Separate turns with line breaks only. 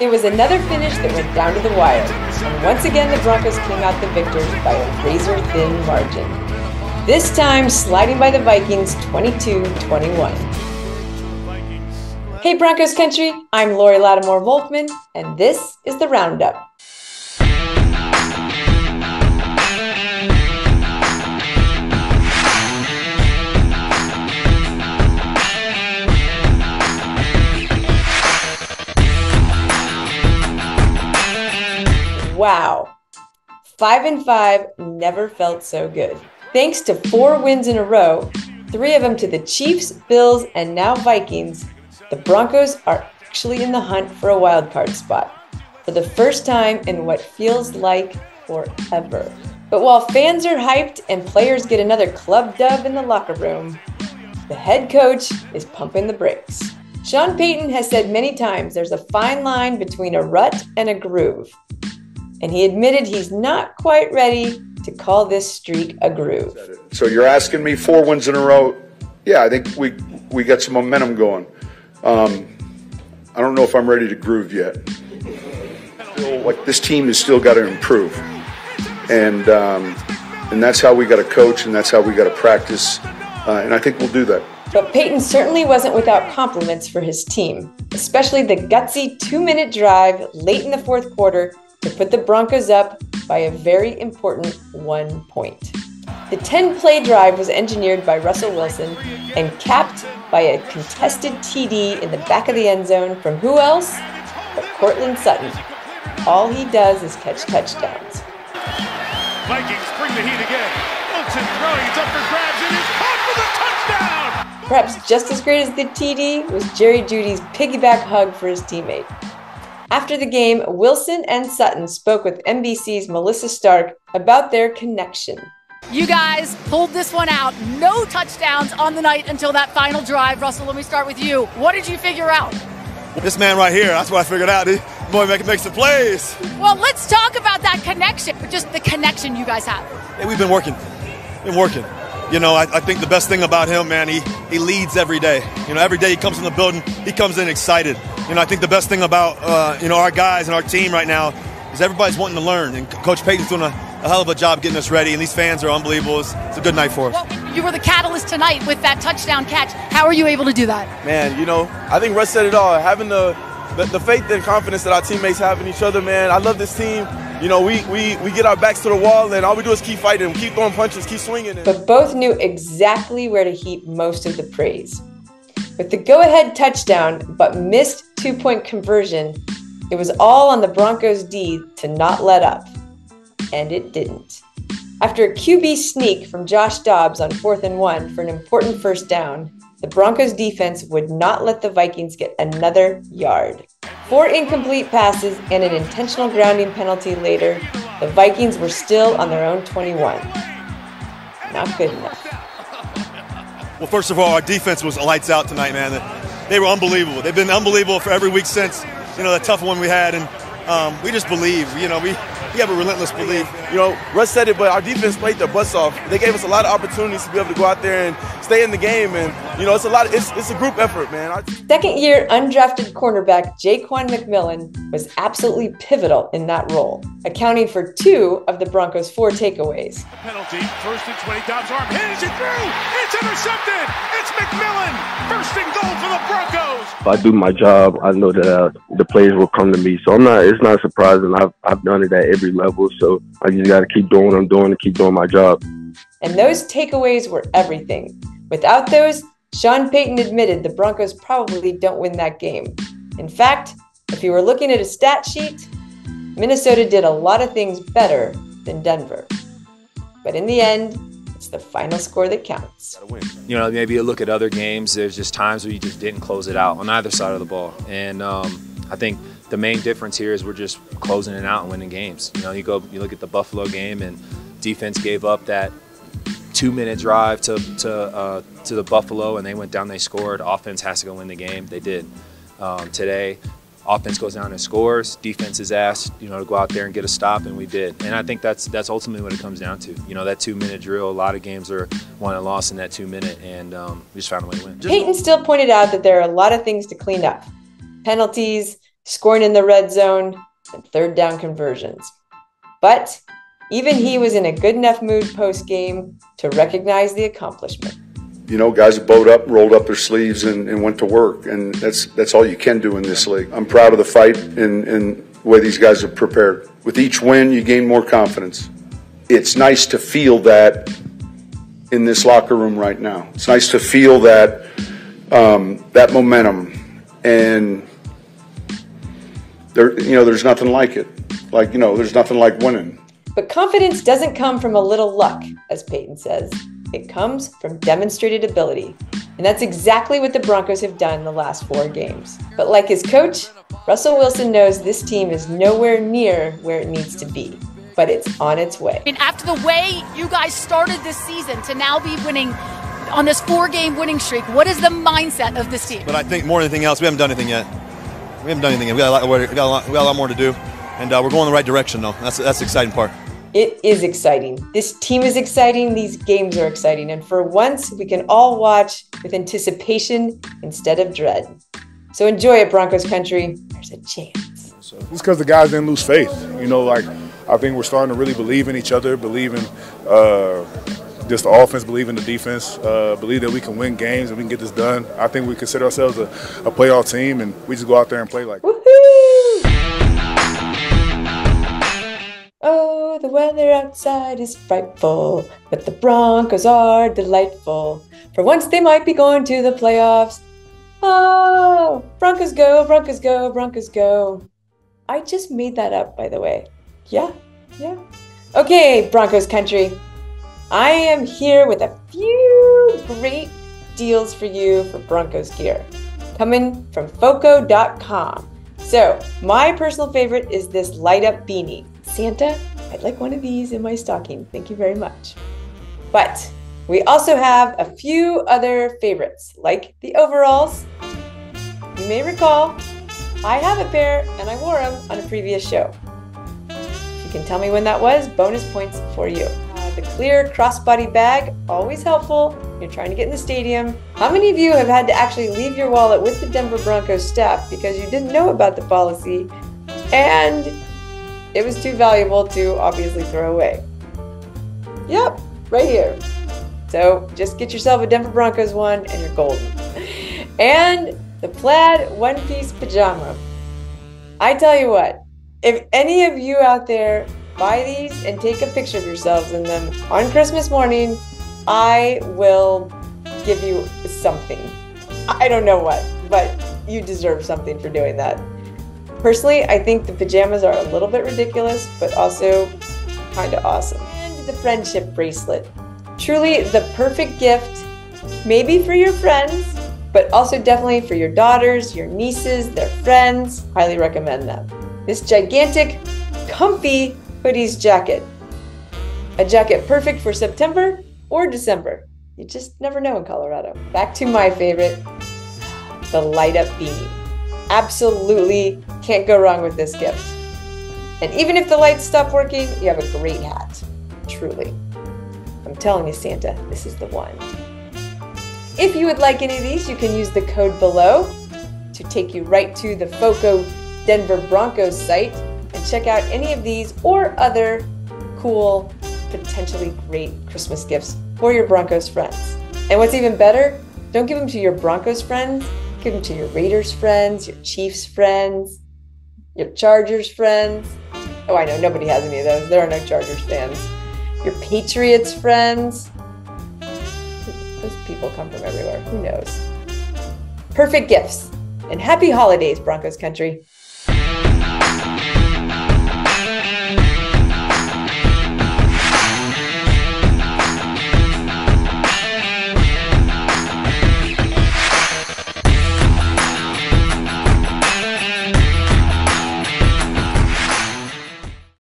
It was another finish that went down to the wire, and once again the Broncos came out the victors by a razor-thin margin. This time sliding by the Vikings 22-21. Hey Broncos country, I'm Lori Lattimore-Volkmann, and this is the Roundup. Wow, 5-5 never felt so good. Thanks to 4 wins in a row, 3 of them to the Chiefs, Bills, and now Vikings, the Broncos are actually in the hunt for a wildcard spot for the first time in what feels like forever. But while fans are hyped and players get another club dub in the locker room, the head coach is pumping the brakes. Sean Payton has said many times there's a fine line between a rut and a groove. And he admitted he's not quite ready to call this streak a groove.
So you're asking me 4 wins in a row? Yeah, I think we got some momentum going. I don't know if I'm ready to groove yet. Like this team has still got to improve, and that's how we got to coach, and that's how we got to practice, and I think we'll do that.
But Payton certainly wasn't without compliments for his team, especially the gutsy 2-minute drive late in the fourth quarter to put the Broncos up by a very important 1 point. The 10-play drive was engineered by Russell Wilson and capped by a contested TD in the back of the end zone from who else but Cortland Sutton. All he does is catch touchdowns.
Vikings bring the heat again. Wilson throwing, it's up for grabs, and he's caught for the touchdown!
Perhaps just as great as the TD was Jerry Jeudy's piggyback hug for his teammate. After the game, Wilson and Sutton spoke with NBC's Melissa Stark about their connection.
You guys pulled this one out. No touchdowns on the night until that final drive. Russell, let me start with you. What did you figure out?
This man right here, that's what I figured out. Boy, make some plays.
Well, let's talk about that connection, just the connection you guys have.
Hey, we've been working. You know, I think the best thing about him, man, he leads every day. You know, every day he comes in the building, he comes in excited. You know, I think the best thing about, our guys and our team right now is everybody's wanting to learn. And Coach Payton's doing a hell of a job getting us ready, and these fans are unbelievable. It's a good night for us.
Well, you were the catalyst tonight with that touchdown catch. How are you able to do that?
Man, I think Russ said it all. Having the faith and confidence that our teammates have in each other, man. I love this team. You know, we get our backs to the wall, and all we do is keep fighting, keep throwing punches, keep swinging.
But both knew exactly where to heap most of the praise. With the go-ahead touchdown, but missed 2-point conversion, it was all on the Broncos' D to not let up. And it didn't. After a QB sneak from Josh Dobbs on 4th and 1 for an important first down, the Broncos defense would not let the Vikings get another yard. 4 incomplete passes and an intentional grounding penalty later, the Vikings were still on their own 21. Not good enough.
Well, first of all, our defense was lights out tonight, man. They were unbelievable. They've been unbelievable for every week since, the tough one we had, and we just believe, we have a relentless belief.
Russ said it, but our defense played their butts off. They gave us a lot of opportunities to be able to go out there and stay in the game, and it's a group effort, man.
Second-year undrafted cornerback Jaquan McMillan was absolutely pivotal in that role, accounting for 2 of the Broncos' 4 takeaways.
Penalty, 1st and 20, Dobbs arm, hits it through, it's intercepted, it's McMillan, 1st and goal for the Broncos.
If I do my job, I know that the players will come to me, so it's not surprising. I've done it at every level, so I just got to keep doing what I'm doing and keep doing my job.
And those takeaways were everything. Without those, Sean Payton admitted the Broncos probably don't win that game. In fact, if you were looking at a stat sheet, Minnesota did a lot of things better than Denver. But in the end, it's the final score that counts.
Maybe you look at other games, there's just times where you just didn't close it out on either side of the ball. And I think the main difference here is we're just closing it out and winning games. You look at the Buffalo game, and defense gave up that 2-minute drive to the Buffalo, and they went down, they scored. Offense has to go win the game. They did. Today, offense goes down and scores. Defense is asked, to go out there and get a stop, and we did. And I think that's ultimately what it comes down to. That 2-minute drill. A lot of games are won and lost in that 2-minute, and we just found a way to win.
Payton still pointed out that there are a lot of things to clean up. Penalties, scoring in the red zone, and third down conversions. But even he was in a good enough mood post-game to recognize the accomplishment.
You know, guys bowed up, rolled up their sleeves, and went to work. And that's all you can do in this league. I'm proud of the fight and the way these guys have prepared. With each win, you gain more confidence. It's nice to feel that in this locker room right now. It's nice to feel that that momentum, and there's nothing like it. There's nothing like winning.
But confidence doesn't come from a little luck, as Peyton says. It comes from demonstrated ability. And that's exactly what the Broncos have done in the last 4 games. But like his coach, Russell Wilson knows this team is nowhere near where it needs to be. But it's on its way.
I mean, after the way you guys started this season to now be winning on this 4-game winning streak, what is the mindset of this team?
But I think more than anything else, we haven't done anything yet. We haven't done anything yet. We got a lot more to do. And we're going in the right direction, though. That's the exciting part.
It is exciting. This team is exciting. These games are exciting. And for once, we can all watch with anticipation instead of dread. So enjoy it, Broncos country. There's a chance.
It's because the guys didn't lose faith. I think we're starting to really believe in each other, believe in just the offense, believe in the defense, believe that we can win games and we can get this done. I think we consider ourselves a playoff team, and we just go out there and play like it.
Woohoo! Oh, the weather outside is frightful, but the Broncos are delightful. For once, they might be going to the playoffs. Oh, Broncos go, Broncos go, Broncos go. I just made that up, by the way. Yeah. Okay, Broncos country. I am here with a few great deals for you for Broncos gear, coming from FOCO.com. So, my personal favorite is this light-up beanie. Santa, I'd like one of these in my stocking. Thank you very much. But we also have a few other favorites, like the overalls. You may recall, I have a pair and I wore them on a previous show. If you can tell me when that was, bonus points for you. The clear crossbody bag, always helpful when you're trying to get in the stadium. How many of you have had to actually leave your wallet with the Denver Broncos staff because you didn't know about the policy and it was too valuable to obviously throw away? Yep, right here. So just get yourself a Denver Broncos one and you're golden. And the plaid one-piece pajama. I tell you what, if any of you out there buy these and take a picture of yourselves in them on Christmas morning, I will give you something. I don't know what, but you deserve something for doing that. Personally, I think the pajamas are a little bit ridiculous, but also kind of awesome. And the friendship bracelet. Truly the perfect gift, maybe for your friends, but also definitely for your daughters, your nieces, their friends. Highly recommend them. This gigantic, comfy Hoodeez jacket. A jacket perfect for September or December. You just never know in Colorado. Back to my favorite, the light-up beanie. Absolutely can't go wrong with this gift. And even if the lights stop working, you have a great hat. Truly. I'm telling you, Santa, this is the one. If you would like any of these, you can use the code below to take you right to the FOCO Denver Broncos site and check out any of these or other cool, potentially great Christmas gifts for your Broncos friends. And what's even better, don't give them to your Broncos friends, give them to your Raiders friends, your Chiefs friends, your Chargers friends. Oh, I know, nobody has any of those. There are no Chargers fans. Your Patriots friends. Those people come from everywhere. Who knows? Perfect gifts. And happy holidays, Broncos country.